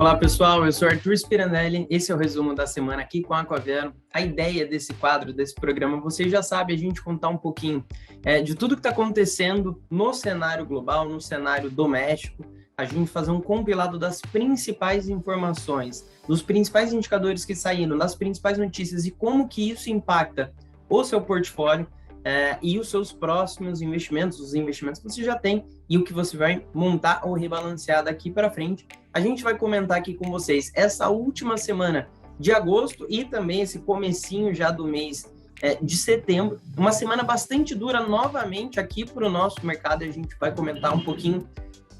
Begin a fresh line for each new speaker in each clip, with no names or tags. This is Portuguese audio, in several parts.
Olá pessoal, eu sou Arthur Spirandelli, esse é o resumo da semana aqui com a Aquavero. A ideia desse quadro, desse programa, vocês já sabem, a gente contar um pouquinho de tudo que está acontecendo no cenário global, no cenário doméstico, a gente fazer um compilado das principais informações, dos principais indicadores que saíram, das principais notícias e como que isso impacta o seu portfólio e os seus próximos investimentos, os investimentos que você já tem e o que você vai montar ou rebalancear daqui para frente. A gente vai comentar aqui com vocês essa última semana de agosto e também esse comecinho já do mês de setembro. Uma semana bastante dura novamente aqui para o nosso mercado e a gente vai comentar um pouquinho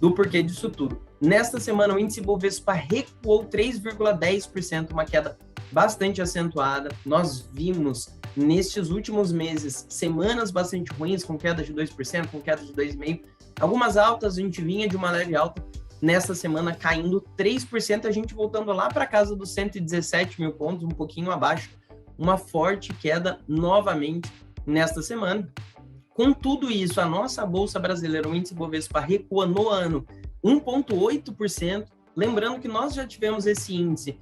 do porquê disso tudo. Nesta semana, o índice Bovespa recuou 3,10%, uma queda bastante acentuada. Nós vimos nestes últimos meses semanas bastante ruins, com queda de 2%, com queda de 2,5%. Algumas altas, a gente vinha de uma leve alta. Nesta semana caindo 3%, a gente voltando lá para casa dos 117 mil pontos, um pouquinho abaixo, uma forte queda novamente nesta semana. Com tudo isso, a nossa Bolsa Brasileira, o índice Bovespa, recua no ano 1,8%, lembrando que nós já tivemos esse índice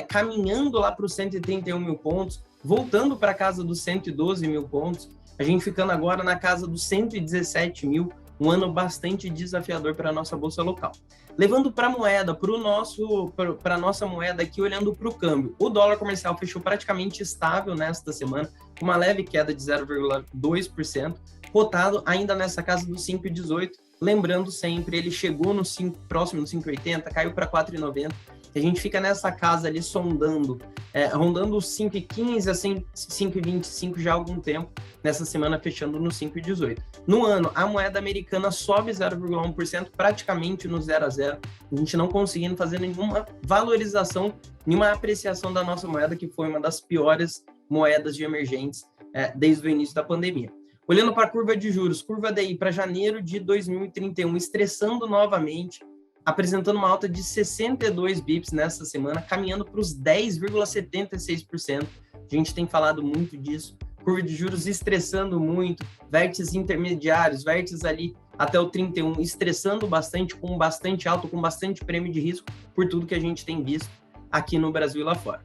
caminhando lá para os 131 mil pontos, voltando para casa dos 112 mil pontos, a gente ficando agora na casa dos 117 mil, um ano bastante desafiador para a nossa bolsa local. Levando para a moeda, para a nossa moeda aqui, olhando para o câmbio, o dólar comercial fechou praticamente estável nesta semana, com uma leve queda de 0,2%, cotado ainda nessa casa dos 5,18. Lembrando sempre, ele chegou no 5, próximo do 5,80, caiu para 4,90. A gente fica nessa casa ali sondando, rondando os 5,15 a 5,25 já há algum tempo, nessa semana fechando no 5,18. No ano, a moeda americana sobe 0,1%, praticamente no 0 a 0. A gente não conseguindo fazer nenhuma valorização, nenhuma apreciação da nossa moeda, que foi uma das piores moedas de emergentes desde o início da pandemia. Olhando para a curva de juros, curva DI para janeiro de 2031, estressando novamente, apresentando uma alta de 62 bips nessa semana, caminhando para os 10,76%. A gente tem falado muito disso. Curva de juros estressando muito, vértices intermediários, vértices ali até o 31, estressando bastante, com bastante alto, com bastante prêmio de risco, por tudo que a gente tem visto aqui no Brasil e lá fora.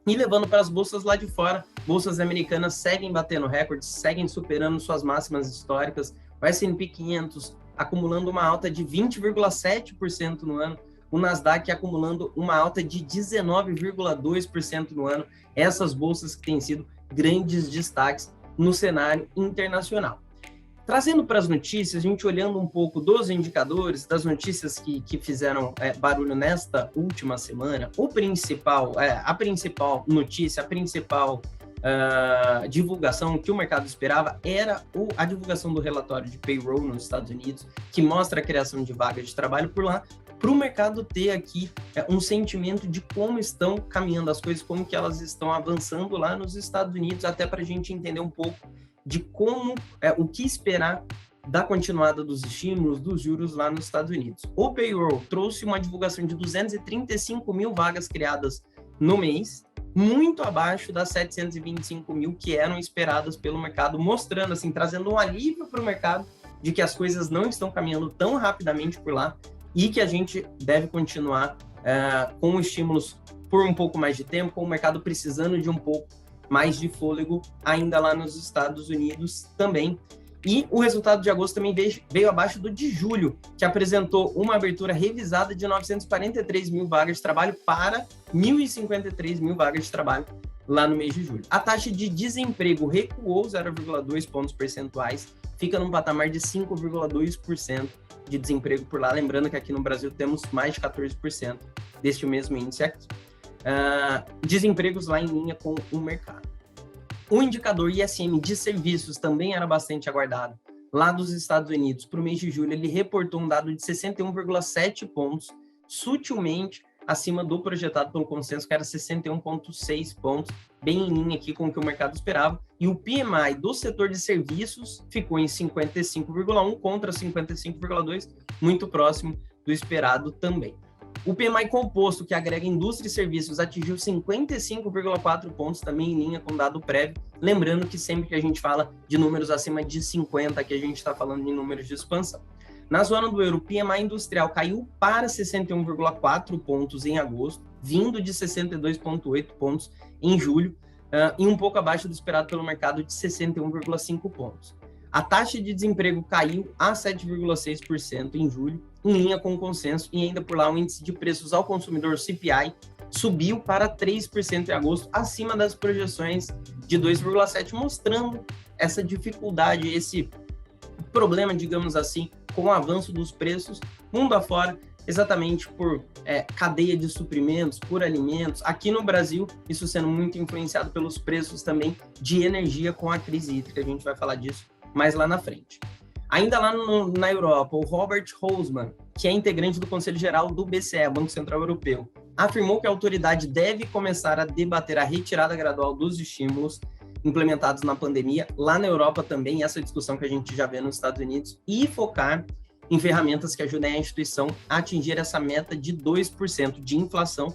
E levando para as bolsas lá de fora, bolsas americanas seguem batendo recordes, seguem superando suas máximas históricas, o S&P 500 acumulando uma alta de 20,7% no ano, o Nasdaq acumulando uma alta de 19,2% no ano, essas bolsas que têm sido grandes destaques no cenário internacional. Trazendo para as notícias, a gente olhando um pouco dos indicadores, das notícias que fizeram barulho nesta última semana, a principal notícia, a principal divulgação que o mercado esperava era a divulgação do relatório de payroll nos Estados Unidos, que mostra a criação de vagas de trabalho por lá, para o mercado ter aqui um sentimento de como estão caminhando as coisas, como que elas estão avançando lá nos Estados Unidos, até para a gente entender um pouco de como, o que esperar da continuada dos estímulos, dos juros lá nos Estados Unidos. O payroll trouxe uma divulgação de 235 mil vagas criadas no mês, muito abaixo das 725 mil que eram esperadas pelo mercado, mostrando, assim, trazendo um alívio para o mercado de que as coisas não estão caminhando tão rapidamente por lá e que a gente deve continuar com estímulos por um pouco mais de tempo, com o mercado precisando de um pouco mais de fôlego ainda lá nos Estados Unidos também. E o resultado de agosto também veio abaixo do de julho, que apresentou uma abertura revisada de 943 mil vagas de trabalho para 1.053 mil vagas de trabalho lá no mês de julho. A taxa de desemprego recuou 0,2 pontos percentuais, fica num patamar de 5,2% de desemprego por lá. Lembrando que aqui no Brasil temos mais de 14% deste mesmo índice aqui. Desempregos lá em linha com o mercado. O indicador ISM de serviços também era bastante aguardado. Lá dos Estados Unidos, para o mês de julho, ele reportou um dado de 61,7 pontos, sutilmente acima do projetado pelo consenso, que era 61,6 pontos, bem em linha aqui com o que o mercado esperava. E o PMI do setor de serviços ficou em 55,1 contra 55,2, muito próximo do esperado também. O PMI composto, que agrega indústria e serviços, atingiu 55,4 pontos, também em linha com dado prévio. Lembrando que sempre que a gente fala de números acima de 50, que a gente está falando de números de expansão. Na zona do euro, o PMI industrial caiu para 61,4 pontos em agosto, vindo de 62,8 pontos em julho, e um pouco abaixo do esperado pelo mercado de 61,5 pontos. A taxa de desemprego caiu a 7,6% em julho, em linha com o consenso, e ainda por lá o índice de preços ao consumidor, CPI, subiu para 3% em agosto, acima das projeções de 2,7%, mostrando essa dificuldade, esse problema, digamos assim, com o avanço dos preços mundo afora, exatamente por cadeia de suprimentos, por alimentos. Aqui no Brasil, isso sendo muito influenciado pelos preços também de energia com a crise hídrica, a gente vai falar disso mais lá na frente. Ainda lá na Europa, o Robert Holzmann, que é integrante do Conselho Geral do BCE, Banco Central Europeu, afirmou que a autoridade deve começar a debater a retirada gradual dos estímulos implementados na pandemia, lá na Europa também, essa discussão que a gente já vê nos Estados Unidos, e focar em ferramentas que ajudem a instituição a atingir essa meta de 2% de inflação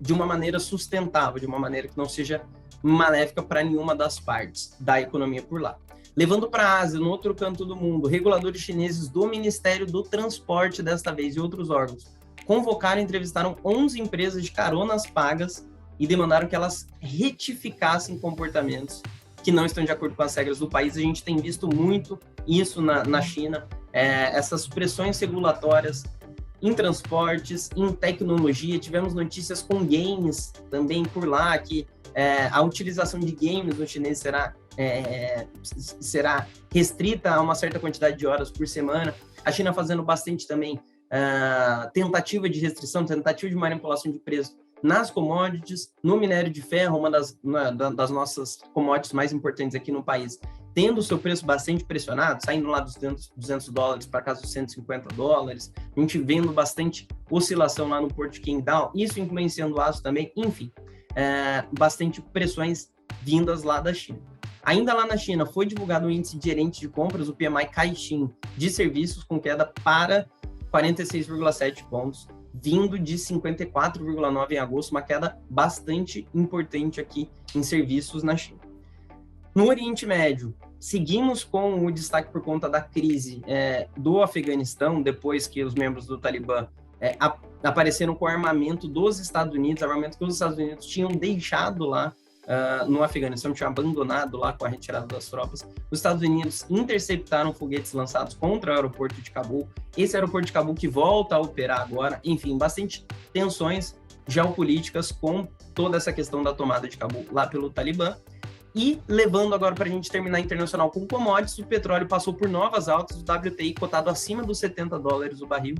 de uma maneira sustentável, de uma maneira que não seja maléfica para nenhuma das partes da economia por lá. Levando para a Ásia, no outro canto do mundo, reguladores chineses do Ministério do Transporte, desta vez, e outros órgãos, convocaram e entrevistaram 11 empresas de caronas pagas e demandaram que elas retificassem comportamentos que não estão de acordo com as regras do país. A gente tem visto muito isso na China, essas pressões regulatórias em transportes, em tecnologia. Tivemos notícias com games também por lá, que a utilização de games no chinês será restrita a uma certa quantidade de horas por semana. A China fazendo bastante também tentativa de restrição, tentativa de manipulação de preço nas commodities, no minério de ferro, uma das nossas commodities mais importantes aqui no país, tendo o seu preço bastante pressionado, saindo lá dos $200 para casa dos $150, a gente vendo bastante oscilação lá no Porto de Qingdao, isso influenciando o aço também, enfim, bastante pressões vindas lá da China. Ainda lá na China, foi divulgado o índice de gerente de compras, o PMI Caixin, de serviços, com queda para 46,7 pontos, vindo de 54,9 em agosto, uma queda bastante importante aqui em serviços na China. No Oriente Médio, seguimos com o destaque por conta da crise do Afeganistão, depois que os membros do Talibã apareceram com armamento dos Estados Unidos, armamento que os Estados Unidos tinham deixado lá no Afeganistão, tinham abandonado lá com a retirada das tropas. Os Estados Unidos interceptaram foguetes lançados contra o aeroporto de Cabul, esse aeroporto de Cabul que volta a operar agora, enfim, bastante tensões geopolíticas com toda essa questão da tomada de Cabul lá pelo Talibã. E levando agora para a gente terminar internacional com commodities, o petróleo passou por novas altas, o WTI cotado acima dos $70 o barril,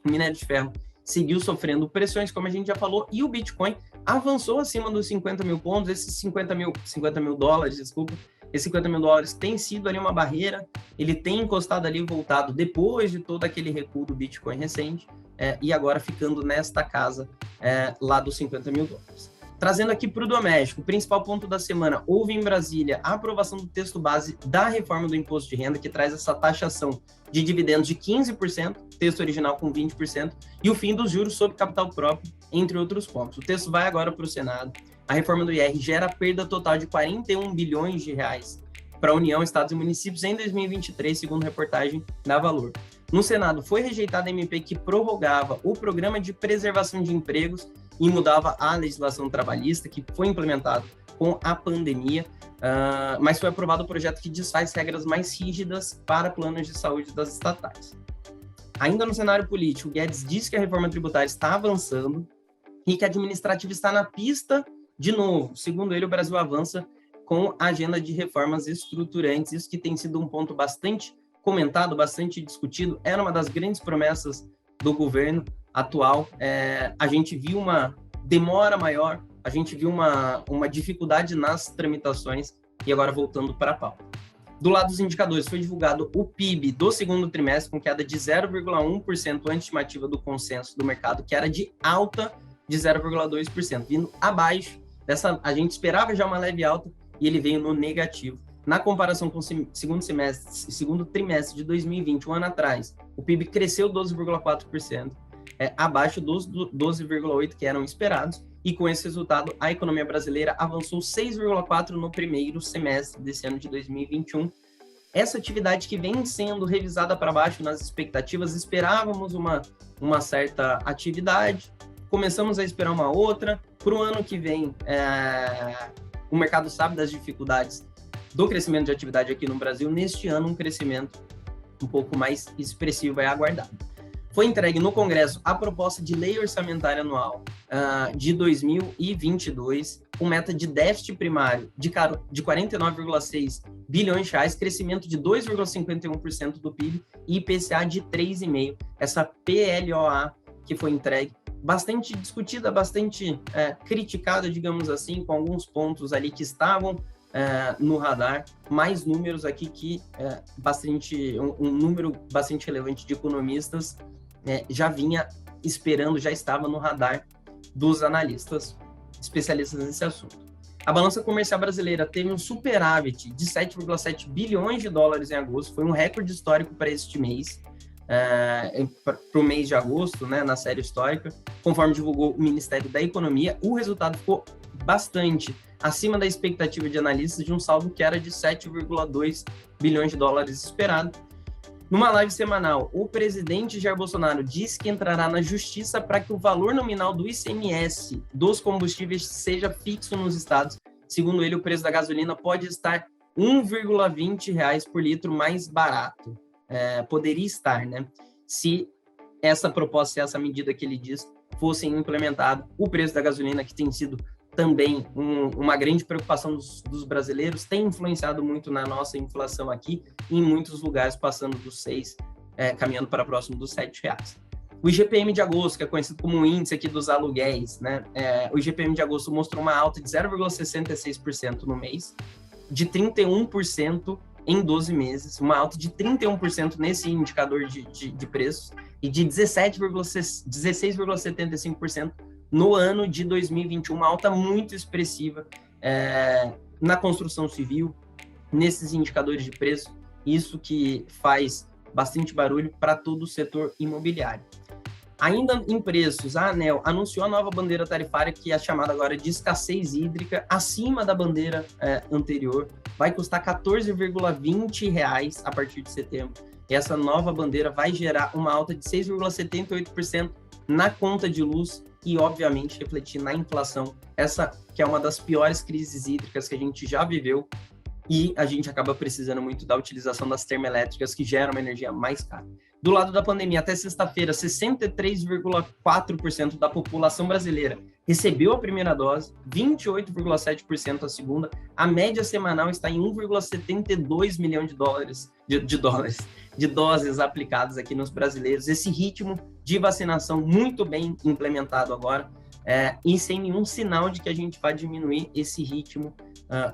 o minério de ferro seguiu sofrendo pressões, como a gente já falou, e o Bitcoin avançou acima dos 50 mil pontos, esses 50 mil dólares, desculpa, esses 50 mil dólares tem sido ali uma barreira, ele tem encostado ali, voltado depois de todo aquele recuo do Bitcoin recente, e agora ficando nesta casa lá dos 50 mil dólares. Trazendo aqui para o doméstico, o principal ponto da semana, houve em Brasília a aprovação do texto base da reforma do imposto de renda, que traz essa taxação de dividendos de 15%, texto original com 20%, e o fim dos juros sobre capital próprio, entre outros pontos. O texto vai agora para o Senado. A reforma do IR gera perda total de 41 bilhões de reais para a União, Estados e municípios em 2023, segundo reportagem da Valor. No Senado, foi rejeitada a MP que prorrogava o programa de preservação de empregos e mudava a legislação trabalhista, que foi implementado com a pandemia, mas foi aprovado o projeto que desfaz regras mais rígidas para planos de saúde das estatais. Ainda no cenário político, Guedes diz que a reforma tributária está avançando e que a administrativa está na pista de novo. Segundo ele, o Brasil avança com a agenda de reformas estruturantes, isso que tem sido um ponto bastante comentado, bastante discutido, era uma das grandes promessas do governo atual. A gente viu uma demora maior, a gente viu uma dificuldade nas tramitações, e agora voltando para a pauta. Do lado dos indicadores, foi divulgado o PIB do segundo trimestre, com queda de 0,1% ante estimativa do consenso do mercado, que era de alta de 0,2%, vindo abaixo dessa. A gente esperava já uma leve alta, e ele veio no negativo. Na comparação com o segundo trimestre de 2020, um ano atrás, o PIB cresceu 12,4%, abaixo dos 12,8% que eram esperados, e com esse resultado, a economia brasileira avançou 6,4% no primeiro semestre desse ano de 2021, essa atividade que vem sendo revisada para baixo nas expectativas, esperávamos uma certa atividade, começamos a esperar uma outra. Para o ano que vem, o mercado sabe das dificuldades do crescimento de atividade aqui no Brasil. Neste ano, um crescimento um pouco mais expressivo é aguardado. Foi entregue no Congresso a proposta de lei orçamentária anual de 2022, com meta de déficit primário de 49,6 bilhões de reais, crescimento de 2,51% do PIB e IPCA de 3,5%. Essa PLOA que foi entregue, bastante discutida, bastante criticada, digamos assim, com alguns pontos ali que estavam no radar, mais números aqui que um número bastante relevante de economistas já vinha esperando, já estava no radar dos analistas especialistas nesse assunto. A balança comercial brasileira teve um superávit de 7,7 bilhões de dólares em agosto, foi um recorde histórico para este mês, para o mês de agosto, né, na série histórica, conforme divulgou o Ministério da Economia. O resultado ficou bastante acima da expectativa de analistas, de um saldo que era de 7,2 bilhões de dólares esperado. Numa live semanal, o presidente Jair Bolsonaro disse que entrará na justiça para que o valor nominal do ICMS dos combustíveis seja fixo nos estados. Segundo ele, o preço da gasolina pode estar R$ 1,20 por litro mais barato. Poderia estar, né? Se essa proposta, se essa medida que ele diz fossem implementadas, o preço da gasolina, que tem sido também uma grande preocupação dos brasileiros, tem influenciado muito na nossa inflação aqui, em muitos lugares passando dos 6, caminhando para próximo dos R$7. O IGPM de agosto, que é conhecido como o índice aqui dos aluguéis, né? O IGPM de agosto mostrou uma alta de 0,66% no mês, de 31% em 12 meses, uma alta de 31% nesse indicador de preços e de 16,75% no ano de 2021, uma alta muito expressiva na construção civil, nesses indicadores de preço, isso que faz bastante barulho para todo o setor imobiliário. Ainda em preços, a ANEEL anunciou a nova bandeira tarifária, que é chamada agora de escassez hídrica, acima da bandeira anterior, vai custar R$ 14,20 a partir de setembro. E essa nova bandeira vai gerar uma alta de 6,78% na conta de luz e, obviamente, refletir na inflação, essa que é uma das piores crises hídricas que a gente já viveu, e a gente acaba precisando muito da utilização das termoelétricas, que geram uma energia mais cara. Do lado da pandemia, até sexta-feira, 63,4% da população brasileira recebeu a primeira dose, 28,7% a segunda. A média semanal está em 1,72 milhão de doses aplicadas aqui nos brasileiros. Esse ritmo de vacinação muito bem implementado agora, e sem nenhum sinal de que a gente vai diminuir esse ritmo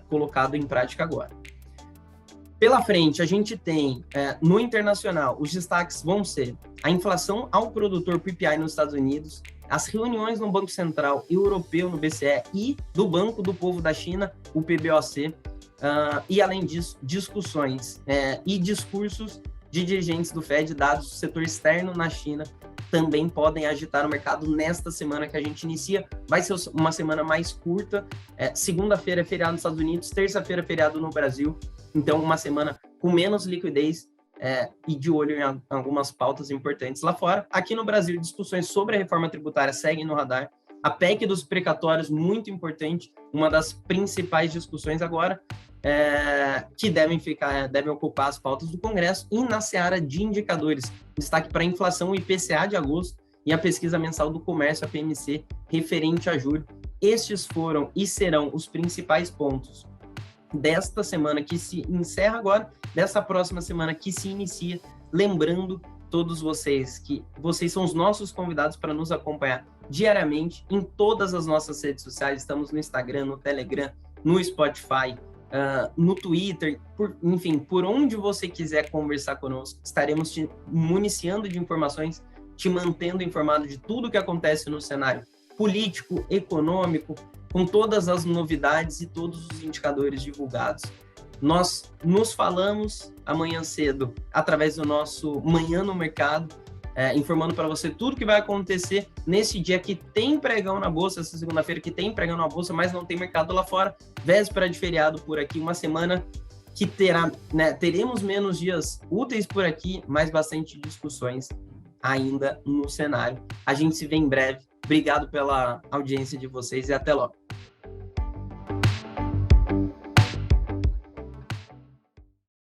colocado em prática agora. Pela frente, a gente tem, no internacional, os destaques vão ser a inflação ao produtor PPI nos Estados Unidos, as reuniões no Banco Central Europeu, no BCE, e do Banco do Povo da China, o PBOC, e, além disso, discussões e discursos de dirigentes do Fed, dados do setor externo na China, também podem agitar o mercado nesta semana que a gente inicia. Vai ser uma semana mais curta, segunda-feira é feriado nos Estados Unidos, terça-feira é feriado no Brasil, então uma semana com menos liquidez e de olho em algumas pautas importantes lá fora. Aqui no Brasil, discussões sobre a reforma tributária seguem no radar, a PEC dos precatórios, muito importante, uma das principais discussões agora, que devem ocupar as pautas do Congresso. E na seara de indicadores, destaque para a inflação, o IPCA de agosto e a pesquisa mensal do comércio, a PMC, referente a julho. Estes foram e serão os principais pontos desta semana que se encerra agora, dessa próxima semana que se inicia. Lembrando todos vocês que vocês são os nossos convidados para nos acompanhar diariamente em todas as nossas redes sociais. Estamos no Instagram, no Telegram, no Spotify, no Twitter, enfim, por onde você quiser conversar conosco, estaremos te municiando de informações, te mantendo informado de tudo que acontece no cenário político, econômico, com todas as novidades e todos os indicadores divulgados. Nós nos falamos amanhã cedo, através do nosso Manhã no Mercado, informando para você tudo que vai acontecer nesse dia que tem pregão na Bolsa, essa segunda-feira que tem pregão na Bolsa, mas não tem mercado lá fora, véspera de feriado por aqui, uma semana que teremos menos dias úteis por aqui, mas bastante discussões ainda no cenário. A gente se vê em breve. Obrigado pela audiência de vocês e até logo.